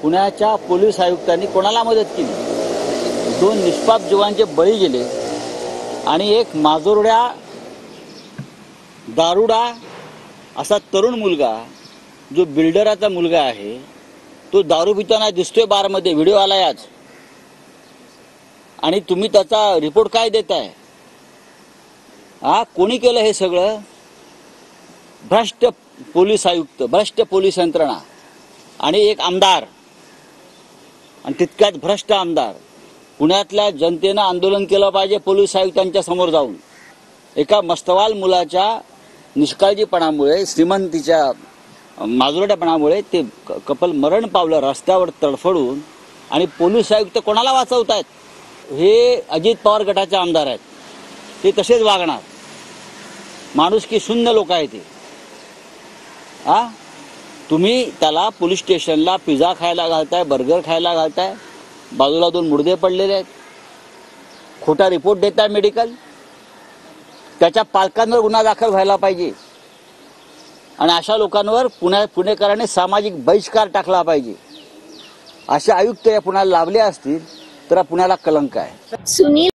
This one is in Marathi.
पुण्याच्या पोलीस आयुक्तांनी कोणाला मदत केली? 2 निष्पाप जीवांचे बळी गेले आणि एक माजोरड्या दारुडा असा तरुण मुलगा जो बिल्डराचा मुलगा आहे तो दारू पिताना दिसतोय बारमध्ये, व्हिडिओ आलाय आज. आणि तुम्ही त्याचा रिपोर्ट काय देताय? कोणी केलं हे सगळं? भ्रष्ट पोलीस आयुक्त, भ्रष्ट पोलीस यंत्रणा आणि एक आमदार, आणि तितक्यात भ्रष्ट आमदार. पुण्यातल्या जनतेनं आंदोलन केलं पाहिजे पोलीस आयुक्तांच्या समोर जाऊन. एका मस्तवाल मुलाच्या निष्काळजीपणामुळे, श्रीमंतीच्या माजुरड्यापणामुळे ते कपल मरण पावलं रस्त्यावर तडफडून. आणि पोलीस आयुक्त कोणाला वाचवतायत? हे अजित पवार गटाचे आमदार आहेत. ते तसेच वागणार. माणुसकी शून्य लोक आहेत ते. तुम्ही त्याला पोलीस स्टेशनला पिझ्झा खायला घालताय, बर्गर खायला घालताय, बाजूला 2 मुर्दे पडलेले आहेत, खोटा रिपोर्ट देताय मेडिकल. त्याच्या पालकांवर गुन्हा दाखल व्हायला पाहिजे आणि अशा लोकांवर पुणेकरांनी सामाजिक बहिष्कार टाकला पाहिजे. असे आयुक्त या पुण्याला लाभले असतील तर पुण्याला कलंक आहे. सुनील